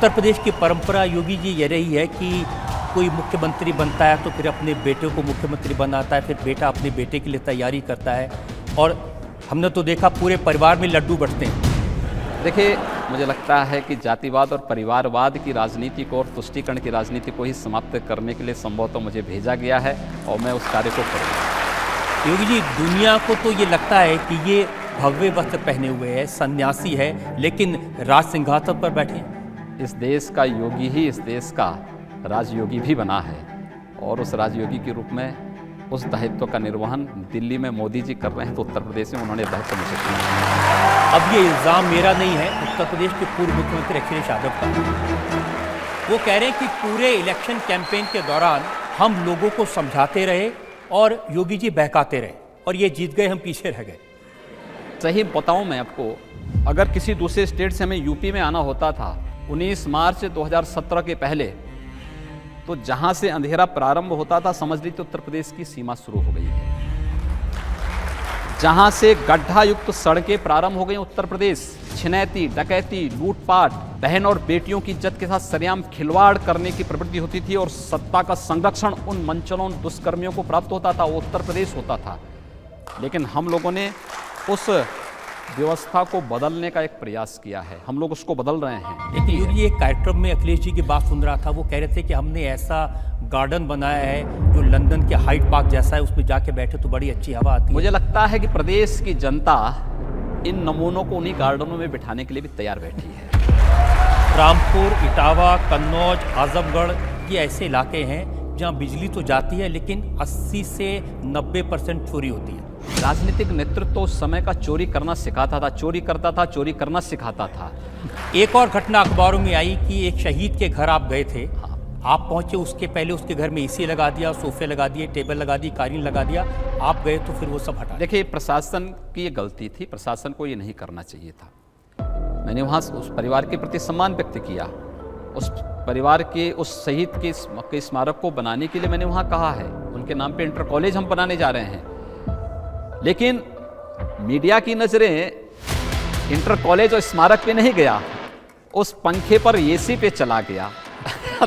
उत्तर प्रदेश की परंपरा योगी जी ये रही है कि कोई मुख्यमंत्री बनता है तो फिर अपने बेटे को मुख्यमंत्री बनाता है, फिर बेटा अपने बेटे के लिए तैयारी करता है और हमने तो देखा पूरे परिवार में लड्डू बंटते हैं। देखिए, मुझे लगता है कि जातिवाद और परिवारवाद की राजनीति को और तुष्टीकरण की राजनीति को ही समाप्त करने के लिए संभवतः मुझे भेजा गया है और मैं उस कार्य को करूँगा। योगी जी, दुनिया को तो ये लगता है कि ये भगवे वस्त्र पहने हुए है, सन्यासी है, लेकिन राज सिंहासन पर बैठे हैं। इस देश का योगी ही इस देश का राजयोगी भी बना है और उस राजयोगी के रूप में उस दायित्व का निर्वहन दिल्ली में मोदी जी कर रहे हैं तो उत्तर प्रदेश में उन्होंने दायित्व मुझे दिया। अब ये इल्ज़ाम मेरा नहीं है, उत्तर प्रदेश के पूर्व मुख्यमंत्री अखिलेश यादव का। वो कह रहे हैं कि पूरे इलेक्शन कैंपेन के दौरान हम लोगों को समझाते रहे और योगी जी बहकाते रहे और ये जीत गए, हम पीछे रह गए। सही बताऊं मैं आपको, अगर किसी दूसरे स्टेट से हमें यूपी में आना होता था 19 मार्च 2017 के पहले, तो जहां से अंधेरा प्रारंभ होता था समझ लीजिए उत्तर प्रदेश की सीमा शुरू हो गई है। जहां से गड्ढा युक्त सड़कें प्रारंभ हो गई उत्तर प्रदेश, छिनैती, डकैती, लूटपाट, बहन और बेटियों की इज्जत के साथ सरेआम खिलवाड़ करने की प्रवृत्ति होती थी और सत्ता का संरक्षण उन मंचलों दुष्कर्मियों को प्राप्त होता था, वो उत्तर प्रदेश होता था। लेकिन हम लोगों ने उस व्यवस्था को बदलने का एक प्रयास किया है, हम लोग उसको बदल रहे हैं। लेकिन योगी एक कार्यक्रम में अखिलेश जी की बात सुन रहा था, वो कह रहे थे कि हमने ऐसा गार्डन बनाया है जो लंदन के हाइड पार्क जैसा है, उसमें जाके बैठे तो बड़ी अच्छी हवा आती है। मुझे लगता है कि प्रदेश की जनता इन नमूनों को उन्हीं गार्डनों में बिठाने के लिए भी तैयार बैठी है। रामपुर, इटावा, कन्नौज, आजमगढ़ ये ऐसे इलाके हैं जहाँ बिजली तो जाती है लेकिन 80 से 90% चोरी होती है। राजनीतिक नेतृत्व तो उस समय का चोरी करना सिखाता था, चोरी करता था, चोरी करना सिखाता था। एक और घटना अखबारों में आई कि एक शहीद के घर आप गए थे, आप पहुंचे, उसके पहले उसके घर में एसी लगा दिया, सोफे लगा दिए, टेबल लगा दी, कालीन लगा दिया, आप गए तो फिर वो सब हटा। देखिए, प्रशासन की ये गलती थी, प्रशासन को ये नहीं करना चाहिए था। मैंने वहाँ उस परिवार के प्रति सम्मान व्यक्त किया, उस परिवार के उस शहीद के स्मारक को बनाने के लिए मैंने वहाँ कहा है, उनके नाम पे इंटर कॉलेज हम बनाने जा रहे हैं। लेकिन मीडिया की नज़रें इंटर कॉलेज और स्मारक पे नहीं गया, उस पंखे पर एसी पे चला गया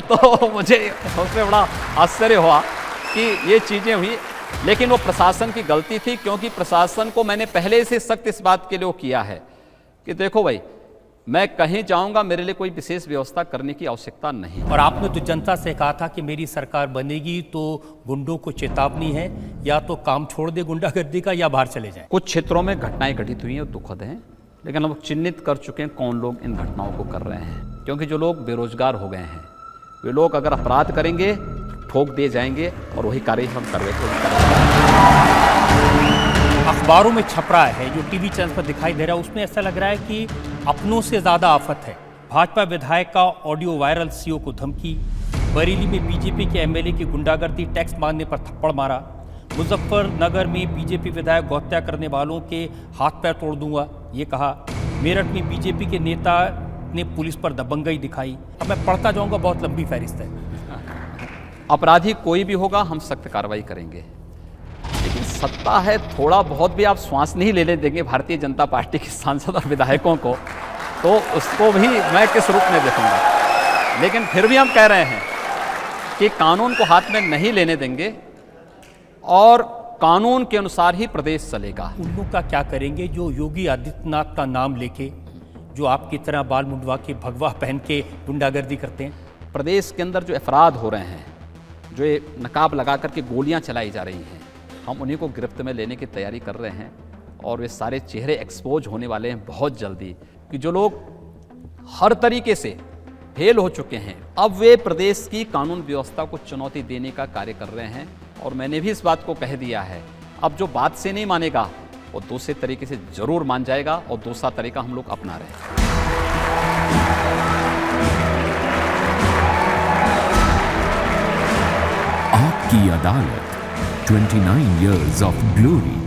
तो मुझे उसमें बड़ा आश्चर्य हुआ कि ये चीज़ें हुई। लेकिन वो प्रशासन की गलती थी, क्योंकि प्रशासन को मैंने पहले से सख्त इस बात के लिए किया है कि देखो भाई, मैं कहीं जाऊंगा, मेरे लिए कोई विशेष व्यवस्था करने की आवश्यकता नहीं। और आपने तो जनता से कहा था कि मेरी सरकार बनेगी तो गुंडों को चेतावनी है, या तो काम छोड़ दे गुंडागर्दी का या बाहर चले जाएं। कुछ क्षेत्रों में घटनाएं घटित हुई हैं, दुखद हैं, लेकिन हम चिन्हित कर चुके हैं कौन लोग इन घटनाओं को कर रहे हैं। क्योंकि जो लोग बेरोजगार हो गए हैं, वे लोग अगर अपराध करेंगे ठोक दिए जाएंगे और वही कार्य हम कर रहे थे। अखबारों में छप रहा है, जो टीवी चैनल पर दिखाई दे रहा है, उसमें ऐसा लग रहा है कि अपनों से ज़्यादा आफत है। भाजपा विधायक का ऑडियो वायरल, सीओ को धमकी। बरेली में बीजेपी के एमएलए की गुंडागर्दी, टैक्स मांगने पर थप्पड़ मारा। मुजफ्फरनगर में बीजेपी विधायक को हत्या करने वालों के हाथ पैर तोड़ दूंगा, ये कहा। मेरठ में बीजेपी के नेता ने पुलिस पर दबंगई दिखाई। अब मैं पढ़ता जाऊंगा, बहुत लंबी फहरिस्त है। अपराधी कोई भी होगा, हम सख्त कार्रवाई करेंगे, लेकिन सत्ता है, थोड़ा बहुत भी आप श्वास नहीं लेने देंगे भारतीय जनता पार्टी के सांसद और विधायकों को, तो उसको भी मैं किस रूप में देखूंगा। लेकिन फिर भी हम कह रहे हैं कि कानून को हाथ में नहीं लेने देंगे और कानून के अनुसार ही प्रदेश चलेगा। उन लोग का क्या करेंगे जो योगी आदित्यनाथ का नाम लेके, जो आपकी तरह बाल मुंडवा के भगवा पहन के गुंडागर्दी करते हैं? प्रदेश के अंदर जो अपराध हो रहे हैं, जो ये नकाब लगा करके गोलियां चलाई जा रही हैं, हम उन्हीं को गिरफ्त में लेने की तैयारी कर रहे हैं और वे सारे चेहरे एक्सपोज होने वाले हैं बहुत जल्दी, कि जो लोग हर तरीके से फेल हो चुके हैं, अब वे प्रदेश की कानून व्यवस्था को चुनौती देने का कार्य कर रहे हैं। और मैंने भी इस बात को कह दिया है, अब जो बात से नहीं मानेगा वो दूसरे तरीके से जरूर मान जाएगा, और दूसरा तरीका हम लोग अपना रहे हैं। आपकी अदालत, 29 years of glory.